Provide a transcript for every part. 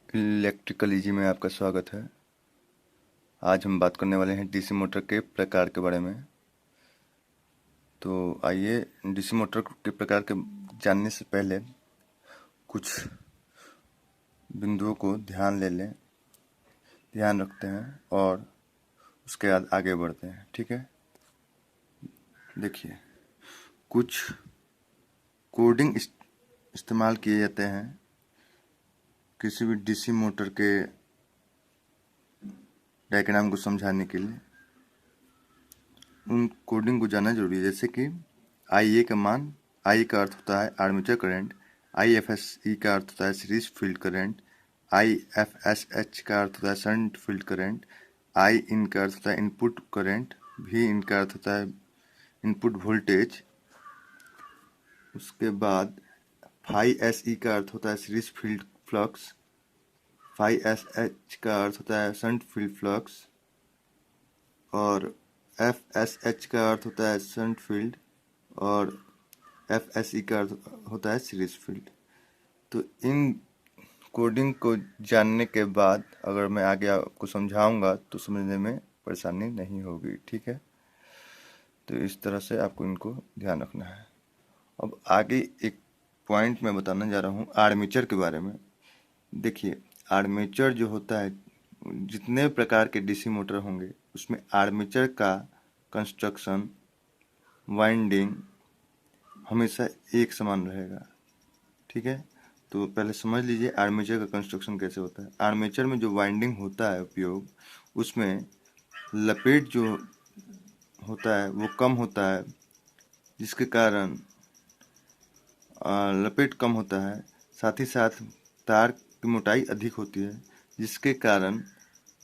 Electrical easy में आपका स्वागत है। आज हम बात करने वाले हैं डीसी मोटर के प्रकार के बारे में। तो आइए डीसी मोटर के प्रकार के जानने से पहले कुछ बिंदुओं को ध्यान रखते हैं और उसके बाद आगे बढ़ते हैं। ठीक है, देखिए कुछ कोडिंग इस्तेमाल किए जाते हैं किसी भी डीसी मोटर के डायग्राम को समझाने के लिए। उन कोडिंग को जानना जरूरी है, जैसे कि आई ए का मान, आई का अर्थ होता है armature current, I F S E का अर्थ होता है series field current, I F S H का अर्थ होता है शंट फील्ड करंट, आई इन का अर्थ होता है इनपुट करंट, वी इन का अर्थ होता है इनपुट वोल्टेज। उसके बाद फाई एस ई का अर्थ होता है series field flux, phi S H का अर्थ होता है शंट फील्ड फ्लक्स, और एफ एस एच का अर्थ होता है शंट फील्ड, और एफ एस ई का अर्थ होता है सीरीज फील्ड। तो इन कोडिंग को जानने के बाद अगर मैं आगे आपको समझाऊंगा तो समझने में परेशानी नहीं होगी। ठीक है, तो इस तरह से आपको इनको ध्यान रखना है। अब आगे एक पॉइंट मैं बताने जा रहा हूँ आर्मेचर के बारे में। देखिए आर्मेचर जो होता है, जितने प्रकार के डीसी मोटर होंगे उसमें आर्मेचर का कंस्ट्रक्शन, वाइंडिंग हमेशा एक समान रहेगा। ठीक है, तो पहले समझ लीजिए आर्मेचर का कंस्ट्रक्शन कैसे होता है। आर्मेचर में जो वाइंडिंग होता है उपयोग, उसमें लपेट जो होता है वो कम होता है, जिसके कारण लपेट कम होता है, साथ ही साथ तार की मोटाई अधिक होती है, जिसके कारण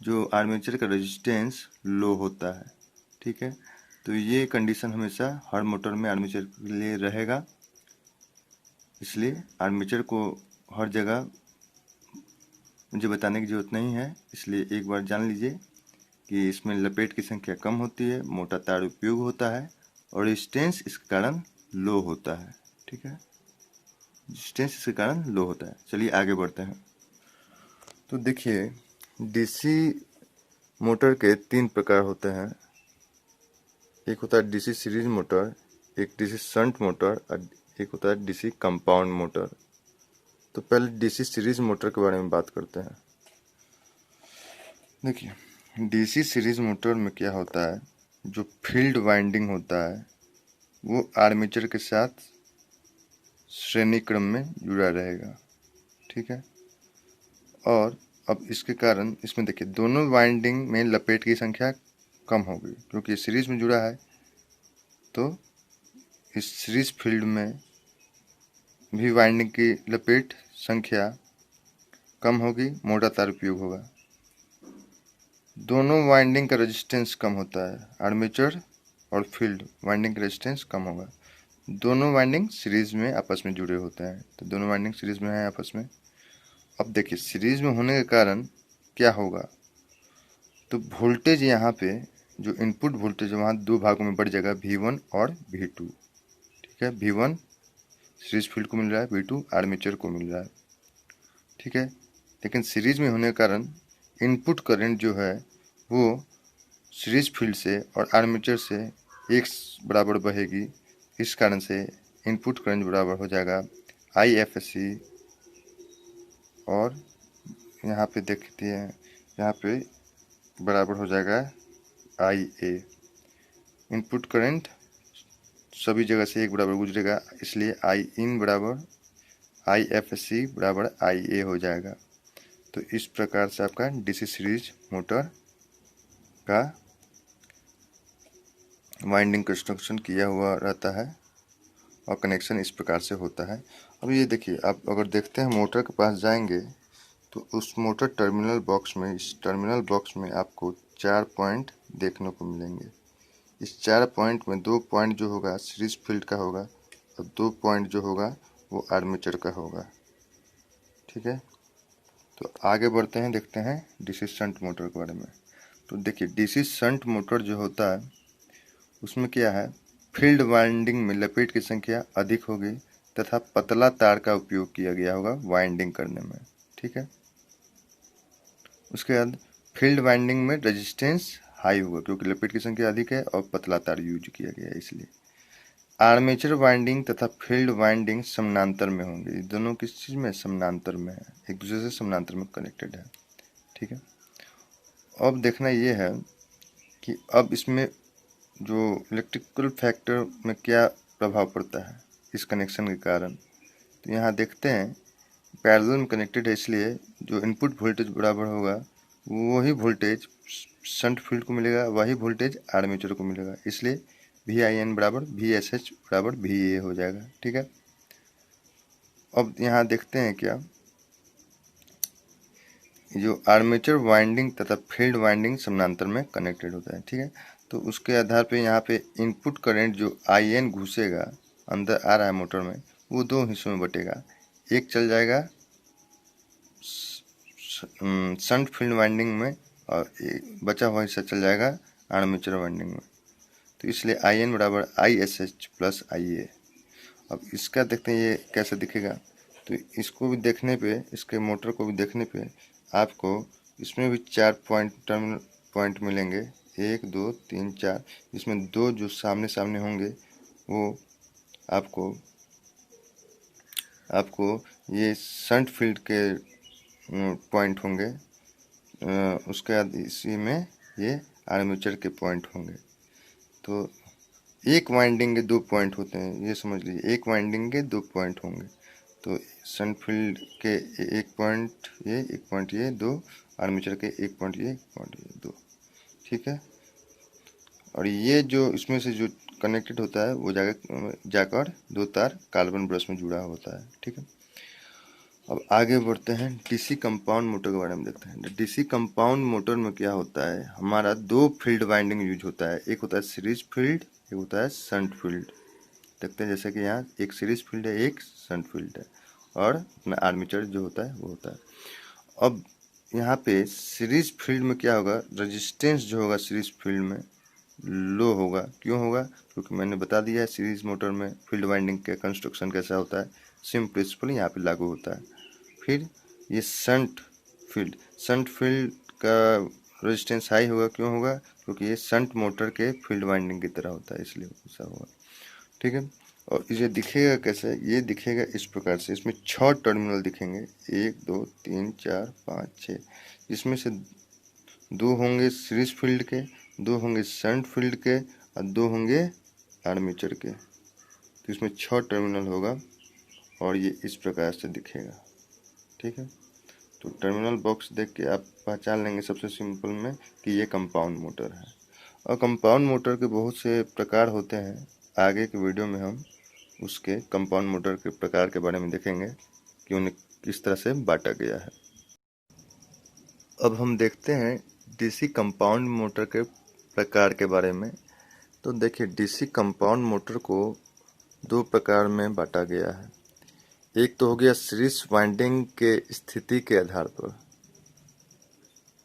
जो आर्मेचर का रेजिस्टेंस लो होता है। ठीक है, तो ये कंडीशन हमेशा हर मोटर में आर्मेचर के लिए रहेगा, इसलिए आर्मेचर को हर जगह मुझे बताने की ज़रूरत नहीं है। इसलिए एक बार जान लीजिए कि इसमें लपेट की संख्या कम होती है, मोटा तार उपयोग होता है और रेजिस्टेंस इसके कारण लो होता है। ठीक है, रेजिस्टेंस इसके कारण लो होता है। चलिए आगे बढ़ते हैं। तो देखिए डीसी मोटर के तीन प्रकार होते हैं। एक होता है डीसी सीरीज मोटर, एक डीसी शंट मोटर और एक होता है डीसी कंपाउंड मोटर। तो पहले डीसी सीरीज मोटर के बारे में बात करते हैं। देखिए डीसी सीरीज मोटर में क्या होता है, जो फील्ड वाइंडिंग होता है वो आर्मेचर के साथ श्रेणी क्रम में जुड़ा रहेगा। ठीक है, और अब इसके कारण इसमें देखिए दोनों वाइंडिंग में लपेट की संख्या कम होगी, क्योंकि सीरीज में जुड़ा है। तो इस सीरीज फील्ड में भी वाइंडिंग की लपेट संख्या कम होगी, मोटा तार उपयोग होगा। दोनों वाइंडिंग का रेजिस्टेंस कम होता है, आर्मेचर और फील्ड वाइंडिंग का रेजिस्टेंस कम होगा। दोनों वाइंडिंग सीरीज में आपस में जुड़े होते हैं, तो दोनों वाइंडिंग सीरीज में है आपस में। अब देखिए सीरीज में होने के कारण क्या होगा, तो वोल्टेज यहाँ पे जो इनपुट वोल्टेज है वहाँ दो भागों में बढ़ जाएगा, V1 और V2। ठीक है, V1 सीरीज फील्ड को मिल रहा है, V2 आर्मेचर को मिल रहा है। ठीक है, लेकिन सीरीज में होने के कारण इनपुट करंट जो है वो सीरीज फील्ड से और आर्मेचर से एक बराबर बहेगी। इस कारण से इनपुट करंट बराबर हो जाएगा IFSC, और यहाँ पे देखते हैं यहाँ पे बराबर हो जाएगा IA। इनपुट करंट सभी जगह से एक बराबर गुजरेगा, इसलिए आई इन बराबर IFSC बराबर IA हो जाएगा। तो इस प्रकार से आपका डीसी सीरीज मोटर का वाइंडिंग कंस्ट्रक्शन किया हुआ रहता है और कनेक्शन इस प्रकार से होता है। अब ये देखिए, आप अगर देखते हैं मोटर के पास जाएंगे तो उस मोटर टर्मिनल बॉक्स में, इस टर्मिनल बॉक्स में आपको 4 पॉइंट देखने को मिलेंगे। इस 4 पॉइंट में 2 पॉइंट जो होगा सीरीज फील्ड का होगा और 2 पॉइंट जो होगा वो आर्मेचर का होगा। ठीक है, तो आगे बढ़ते हैं, देखते हैं डीसी शंट मोटर के बारे में। तो देखिए डीसी शंट मोटर जो होता है उसमें क्या है, फील्ड वाइंडिंग में लपेट की संख्या अधिक होगी तथा पतला तार का उपयोग किया गया होगा वाइंडिंग करने में। ठीक है, उसके बाद फील्ड वाइंडिंग में रेजिस्टेंस हाई होगा क्योंकि लपेट की संख्या अधिक है और पतला तार यूज किया गया है इसलिए। आर्मेचर वाइंडिंग तथा फील्ड वाइंडिंग समानांतर में होंगे। ये दोनों किस चीज़ में? समानांतर में है, एक दूसरे से समानांतर में कनेक्टेड है। ठीक है, अब देखना ये है कि अब इसमें जो इलेक्ट्रिकल फैक्टर में क्या प्रभाव पड़ता है इस कनेक्शन के कारण। तो यहाँ देखते हैं पैरेलल में कनेक्टेड है इसलिए जो इनपुट वोल्टेज बराबर होगा वही वोल्टेज शंट फील्ड को मिलेगा, वही वोल्टेज आर्मेचर को मिलेगा, इसलिए VIN बराबर VSH बराबर VA हो जाएगा। ठीक है, अब यहाँ देखते हैं क्या जो आर्मेचर वाइंडिंग तथा फील्ड वाइंडिंग समानांतर में कनेक्टेड होता है। ठीक है, तो उसके आधार पे यहाँ पे इनपुट करंट जो IN घुसेगा अंदर आ रहा है मोटर में वो दो हिस्सों में बटेगा। एक चल जाएगा शंट फील्ड वाइंडिंग में और एक बचा हुआ हिस्सा चल जाएगा आर्मेचर वाइंडिंग में। तो इसलिए IN बराबर ISH प्लस IA। अब इसका देखते हैं ये कैसे दिखेगा। तो इसको भी देखने पे, इसके मोटर को भी देखने पे आपको इसमें भी 4 टर्मिनल पॉइंट मिलेंगे, 1 2 3 4। इसमें दो जो सामने सामने होंगे वो आपको ये शंट फील्ड के पॉइंट होंगे। उसके बाद इसी में ये आर्मेचर के पॉइंट होंगे। तो एक वाइंडिंग के 2 पॉइंट होते हैं, ये समझ लीजिए, एक वाइंडिंग के 2 पॉइंट होंगे। तो शंट फील्ड के एक पॉइंट ये 2, आर्मेचर के एक पॉइंट ये 2। ठीक है, और ये जो इसमें से जो कनेक्टेड होता है वो जाकर 2 तार कार्बन ब्रश में जुड़ा होता है। ठीक है, अब आगे बढ़ते हैं DC कंपाउंड मोटर के बारे में देखते हैं। DC कंपाउंड मोटर में क्या होता है, हमारा 2 फील्ड वाइंडिंग यूज होता है, एक होता है सीरीज फील्ड, एक होता है शंट फील्ड। देखते हैं जैसे कि यहाँ एक सीरीज फील्ड है, एक शंट फील्ड है और अपना आर्मेचर जो होता है वो होता है। अब यहाँ पे सीरीज फील्ड में क्या होगा, रेजिस्टेंस जो होगा सीरीज फील्ड में लो होगा। क्यों होगा? क्योंकि मैंने बता दिया है सीरीज मोटर में फील्ड वाइंडिंग का कंस्ट्रक्शन कैसा होता है, सेम प्रिंसिपल यहाँ पे लागू होता है। फिर ये शंट फील्ड का रेजिस्टेंस हाई होगा। क्यों होगा? क्योंकि ये शंट मोटर के फील्ड वाइंडिंग की तरह होता है, इसलिए ऐसा होगा। ठीक है, और ये दिखेगा कैसे, ये दिखेगा इस प्रकार से। इसमें 6 टर्मिनल दिखेंगे, 1 2 3 4 5 6, जिसमें से 2 होंगे सीरीज फील्ड के, 2 होंगे शंट फील्ड के और 2 होंगे आर्मेचर के। तो इसमें 6 टर्मिनल होगा और ये इस प्रकार से दिखेगा। ठीक है, तो टर्मिनल बॉक्स देख के आप पहचान लेंगे सबसे सिंपल में कि ये कंपाउंड मोटर है। और कंपाउंड मोटर के बहुत से प्रकार होते हैं, आगे के वीडियो में हम उसके कंपाउंड मोटर के प्रकार के बारे में देखेंगे कि उन्हें किस तरह से बांटा गया है। अब हम देखते हैं DC कंपाउंड मोटर के प्रकार के बारे में। तो देखिए DC कंपाउंड मोटर को 2 प्रकार में बांटा गया है। एक तो हो गया सीरीज वाइंडिंग के स्थिति के आधार पर,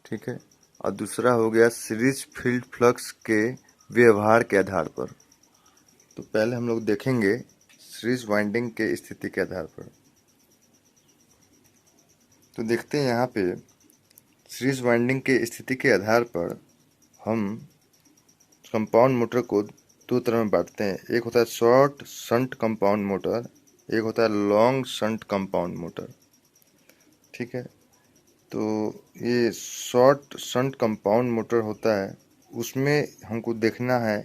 ठीक है, और दूसरा हो गया सीरीज फील्ड फ्लक्स के व्यवहार के आधार पर। तो पहले हम लोग देखेंगे सीरीज वाइंडिंग के स्थिति के आधार पर। तो देखते हैं यहाँ पे सीरीज वाइंडिंग के स्थिति के आधार पर हम कंपाउंड मोटर को 2 तरह में बांटते हैं। एक होता है शॉर्ट शंट कंपाउंड मोटर, एक होता है लॉन्ग शंट कंपाउंड मोटर। ठीक है, तो ये शॉर्ट शंट कंपाउंड मोटर होता है, उसमें हमको देखना है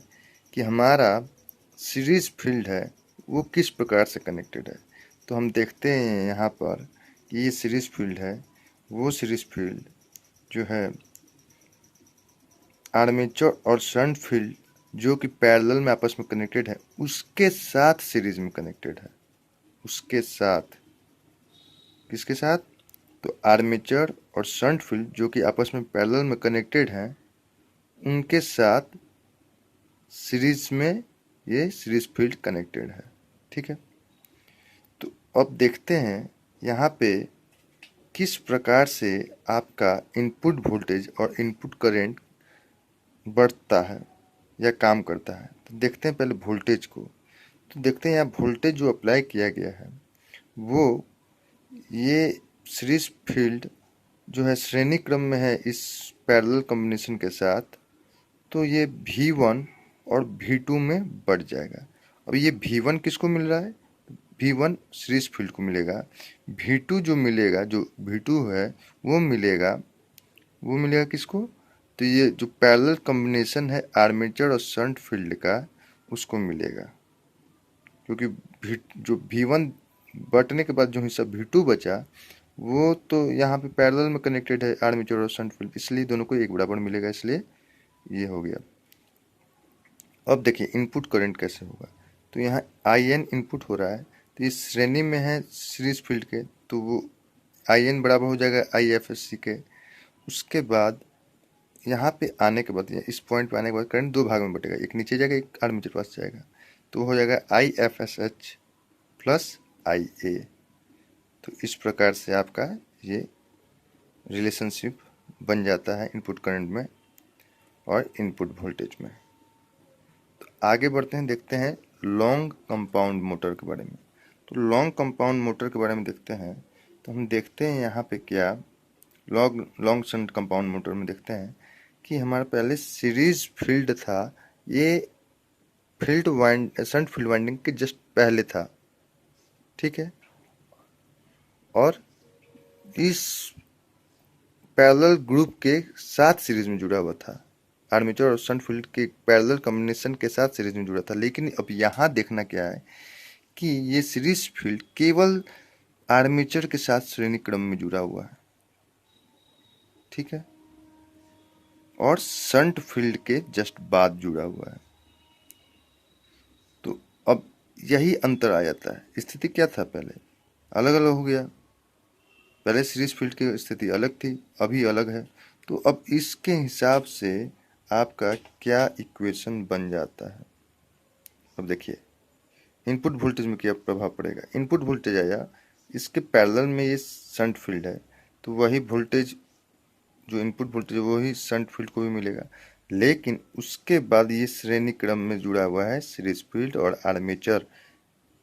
कि हमारा सीरीज फील्ड है वो किस प्रकार से कनेक्टेड है। तो हम देखते हैं यहाँ पर कि ये सीरीज फील्ड है, वो सीरीज फील्ड जो है आर्मेचर और शंट फील्ड जो कि पैरेलल में आपस में कनेक्टेड है उसके साथ सीरीज में कनेक्टेड है। उसके साथ, किसके साथ? तो आर्मेचर और शंट फील्ड जो कि आपस में पैरेलल में कनेक्टेड हैं उनके साथ सीरीज में ये सीरीज फील्ड कनेक्टेड है। ठीक है, तो अब देखते हैं यहाँ पे किस प्रकार से आपका इनपुट वोल्टेज और इनपुट करंट बढ़ता है या काम करता है। तो देखते हैं पहले वोल्टेज को। तो देखते हैं यहाँ वोल्टेज जो अप्लाई किया गया है वो ये सीरीज फील्ड जो है श्रेणी क्रम में है इस पैरेलल कॉम्बिनेशन के साथ, तो ये V1 और V2 में बढ़ जाएगा। अब ये V1 किसको मिल रहा है? V1 सीरीज फील्ड को मिलेगा। V2 जो मिलेगा, जो V2 है वो मिलेगा किसको? तो ये जो पैरेलल कॉम्बिनेशन है आर्मेचर और शंट फील्ड का, उसको मिलेगा। क्योंकि जो V1 बटने के बाद जो हिस्सा V2 बचा, वो तो यहाँ पे पैरेलल में कनेक्टेड है आर्मेचर और शंट फील्ड, इसलिए दोनों को एक बराबर मिलेगा, इसलिए ये हो गया। अब देखिए इनपुट करंट कैसे होगा। तो यहाँ IN इनपुट हो रहा है, तो इस श्रेणी में है सीरीज फील्ड के, तो वो IN बराबर हो जाएगा IFSC के। उसके बाद यहाँ पे आने के बाद, इस पॉइंट पे आने के बाद करंट दो भाग में बटेगा, एक नीचे जाएगा, एक आर्मेचर पास जाएगा, तो हो जाएगा IFSH प्लस IA। तो इस प्रकार से आपका ये रिलेशनशिप बन जाता है इनपुट करंट में और इनपुट वोल्टेज में। तो आगे बढ़ते हैं, देखते हैं लॉन्ग कंपाउंड मोटर के बारे में। तो लॉन्ग कंपाउंड मोटर के बारे में देखते हैं, तो हम देखते हैं यहाँ पे क्या लॉन्ग शंट कंपाउंड मोटर में देखते हैं कि हमारा पहले सीरीज फील्ड था, ये शंट फील्ड वाइंडिंग के जस्ट पहले था, ठीक है। और इस पैरेलल ग्रुप के साथ सीरीज में जुड़ा हुआ था, आर्मेचर और शंट फील्ड के पैरेलल कॉम्बिनेशन के साथ सीरीज में जुड़ा था। लेकिन अब यहाँ देखना क्या है कि ये सीरीज फील्ड केवल आर्मेचर के साथ श्रेणी क्रम में जुड़ा हुआ है, ठीक है, और शंट फील्ड के जस्ट बाद जुड़ा हुआ है। तो अब यही अंतर आ जाता है। स्थिति क्या था पहले, अलग अलग हो गया। पहले सीरीज फील्ड की स्थिति अलग थी, अभी अलग है। तो अब इसके हिसाब से आपका क्या इक्वेशन बन जाता है। अब देखिए इनपुट वोल्टेज में क्या प्रभाव पड़ेगा। इनपुट वोल्टेज आया, इसके पैरेलल में ये शंट फील्ड है, तो वही वोल्टेज जो इनपुट वोल्टेज वही शंट फील्ड को भी मिलेगा। लेकिन उसके बाद ये श्रेणी क्रम में जुड़ा हुआ है सीरीज फील्ड और आर्मेचर,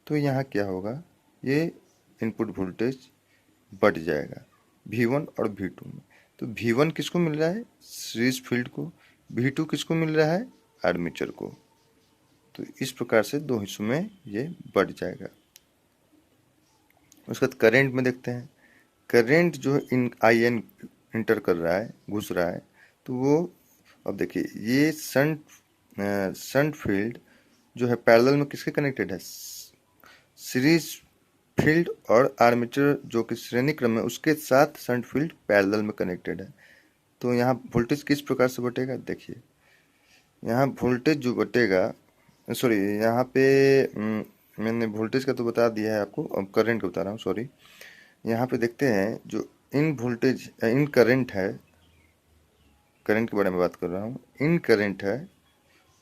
तो यहाँ क्या होगा, ये इनपुट वोल्टेज बढ़ जाएगा V1 और V2 में। तो V1 किसको मिल रहा है, सीरीज फील्ड को, V2 किसको मिल रहा है, आर्मेचर को। तो इस प्रकार से दो हिस्सों में ये बढ़ जाएगा। उसके बाद करेंट में देखते हैं। करेंट जो इन IN इंटर कर रहा है, घुस रहा है, तो वो अब देखिए ये शंट फील्ड जो है पैरेलल में किसके कनेक्टेड है, सीरीज फील्ड और आर्मेचर जो कि श्रेणी क्रम में उसके साथ शंट फील्ड पैरेलल में कनेक्टेड है। तो यहाँ वोल्टेज किस प्रकार से बटेगा, देखिए यहाँ वोल्टेज जो बटेगा, सॉरी यहाँ पे मैंने वोल्टेज का तो बता दिया है आपको, अब करंट का बता रहा हूँ, सॉरी। यहाँ पे देखते हैं जो इन करंट है, करंट के बारे में बात कर रहा हूँ, इन करंट है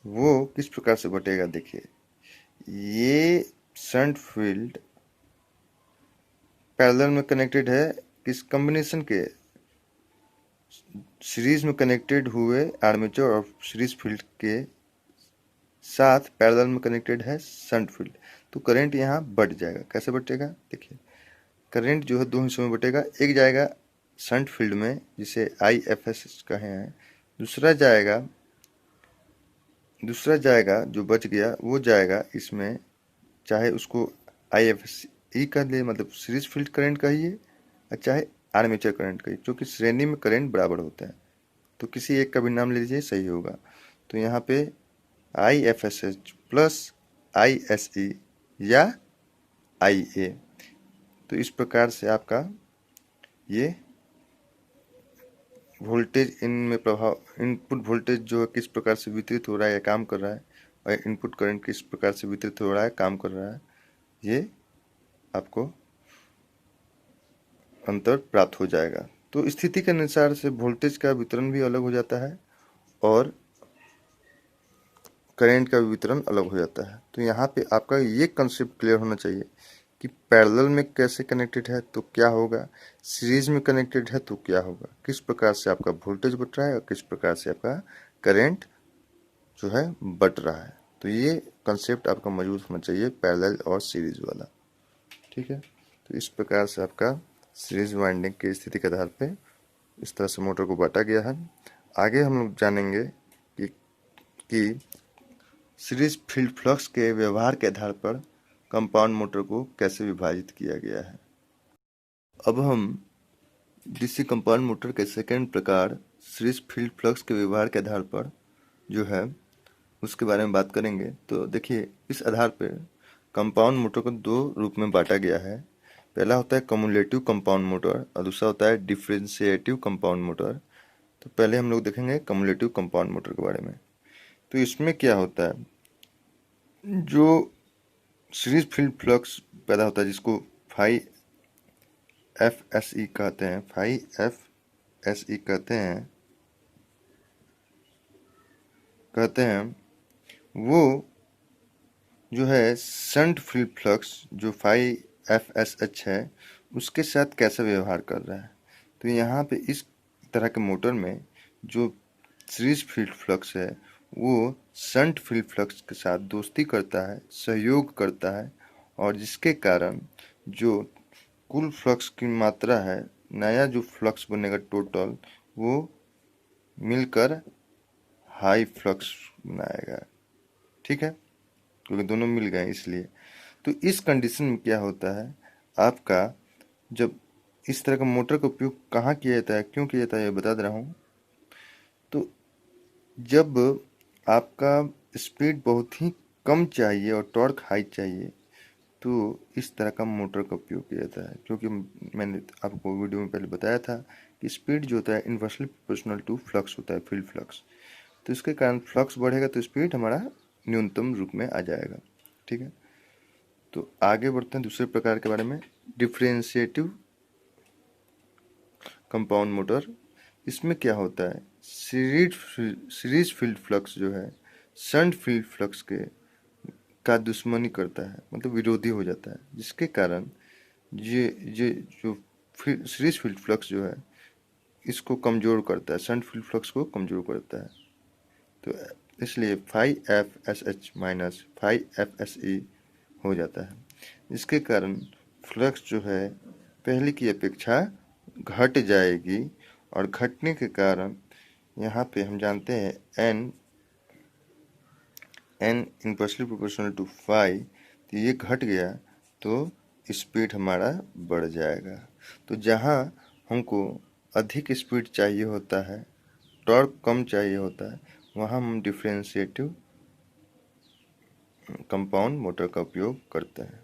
वो किस प्रकार से बटेगा। देखिए ये शंट फील्ड पैरेलल में कनेक्टेड है किस कॉम्बिनेशन के, सीरीज में कनेक्टेड हुए आर्मेचर और सीरीज फील्ड के साथ पैरेलल में कनेक्टेड है शंट फील्ड। तो करंट यहाँ बढ़ जाएगा। कैसे बढ़ेगा, देखिए करंट जो है दो हिस्सों में बटेगा, एक जाएगा शंट फील्ड में जिसे IFS कहे हैं, दूसरा जाएगा जो बच गया वो जाएगा इसमें, चाहे उसको IFSE कर ले, मतलब सीरीज फील्ड करंट कहिए, और चाहे आर्मेचर करंट कहिए, क्योंकि श्रेणी में करंट बराबर होते हैं, तो किसी एक का भी नाम ले लीजिए, सही होगा। तो यहाँ पे IFSH प्लस ISE या IA। तो इस प्रकार से आपका ये वोल्टेज इनमें प्रभाव, इनपुट वोल्टेज जो है किस प्रकार से वितरित हो रहा है या काम कर रहा है, और इनपुट करंट किस प्रकार से वितरित हो रहा है, काम कर रहा है, ये आपको अंतर प्राप्त हो जाएगा। तो स्थिति के अनुसार से वोल्टेज का वितरण भी अलग हो जाता है और करंट का वितरण अलग हो जाता है। तो यहाँ पे आपका ये कंसेप्ट क्लियर होना चाहिए कि पैरेलल में कैसे कनेक्टेड है तो क्या होगा, सीरीज में कनेक्टेड है तो क्या होगा, किस प्रकार से आपका वोल्टेज बढ़ रहा है और किस प्रकार से आपका करंट जो है बढ़ रहा है। तो ये कंसेप्ट आपका मौजूद होना चाहिए पैरेलल और सीरीज वाला, ठीक है। तो इस प्रकार से आपका सीरीज वाइंडिंग की स्थिति के आधार पे इस तरह से मोटर को बांटा गया है। आगे हम लोग जानेंगे कि सीरीज फील्ड फ्लक्स के व्यवहार के आधार पर कंपाउंड मोटर को कैसे विभाजित किया गया है। अब हम डीसी कंपाउंड मोटर के सेकेंड प्रकार सीरीज फील्ड फ्लक्स के व्यवहार के आधार पर जो है उसके बारे में बात करेंगे। तो देखिए, इस आधार पर कंपाउंड मोटर को दो रूप में बांटा गया है। पहला होता है कम्युलेटिव कंपाउंड मोटर और दूसरा होता है डिफरेंशिएटिव कंपाउंड मोटर। तो पहले हम लोग देखेंगे कम्युलेटिव कंपाउंड मोटर के बारे में। तो इसमें क्या होता है, जो सीरीज फील्ड फ्लक्स पैदा होता है जिसको फाई एफ एस ई कहते हैं, फाई एफ एस ई कहते हैं, वो जो है शंट फील्ड फ्लक्स जो फाई एफ एस एच है उसके साथ कैसा व्यवहार कर रहा है। तो यहाँ पे इस तरह के मोटर में जो सीरीज फील्ड फ्लक्स है वो शंट फील्ड फ्लक्स के साथ दोस्ती करता है, सहयोग करता है, और जिसके कारण जो कुल फ्लक्स की मात्रा है, नया जो फ्लक्स बनेगा टोटल, वो मिलकर हाई फ्लक्स बनाएगा। ठीक है, क्योंकि दोनों मिल गए इसलिए। तो इस कंडीशन में क्या होता है, आपका जब इस तरह का मोटर का उपयोग कहाँ किया जाता है, क्यों किया जाता है, ये बता दे रहा हूँ। तो जब आपका स्पीड बहुत ही कम चाहिए और टॉर्क हाई चाहिए तो इस तरह का मोटर का उपयोग किया जाता है। क्योंकि मैंने आपको वीडियो में पहले बताया था कि स्पीड जो होता है इन्वर्सली प्रोपोर्शनल टू फ्लक्स होता है, फील्ड फ्लक्स। तो इसके कारण फ्लक्स बढ़ेगा तो स्पीड हमारा न्यूनतम रूप में आ जाएगा। ठीक है, तो आगे बढ़ते हैं दूसरे प्रकार के बारे में, डिफरेंशिएटिव कंपाउंड मोटर। इसमें क्या होता है, सीरीज फील्ड फ्लक्स जो है शंट फील्ड फ्लक्स के का दुश्मनी करता है, मतलब विरोधी हो जाता है, जिसके कारण ये जो सीरीज फील्ड फ्लक्स जो है इसको कमज़ोर करता है, शंट फील्ड फ्लक्स को कमज़ोर करता है। तो इसलिए phi F S H minus phi F S E हो जाता है। इसके कारण फ्लक्स जो है पहले की अपेक्षा घट जाएगी, और घटने के कारण यहाँ पे हम जानते हैं N inversely proportional to phi, तो ये घट गया तो स्पीड हमारा बढ़ जाएगा। तो जहाँ हमको अधिक स्पीड चाहिए होता है, टॉर्क कम चाहिए होता है, वहाँ हम डिफरेंशिएटिव कंपाउंड मोटर का उपयोग करते हैं।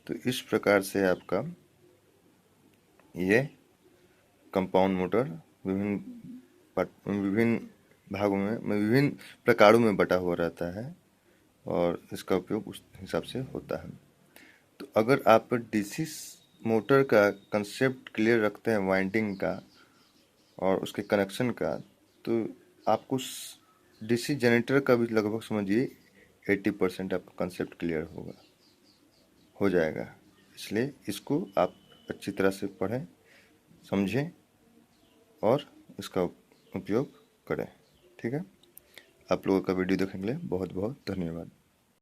तो इस प्रकार से आपका ये कंपाउंड मोटर विभिन्न भागों में विभिन्न प्रकारों में बटा हुआ रहता है और इसका उपयोग उस हिसाब से होता है। तो अगर आप डीसी मोटर का कंसेप्ट क्लियर रखते हैं, वाइंडिंग का और उसके कनेक्शन का, तो आपको डीसी जनरेटर का भी लगभग समझिए 80% आपका कंसेप्ट क्लियर हो जाएगा। इसलिए इसको आप अच्छी तरह से पढ़ें, समझें और इसका उपयोग करें। ठीक है, आप लोगों का वीडियो देखने के लिए बहुत बहुत धन्यवाद।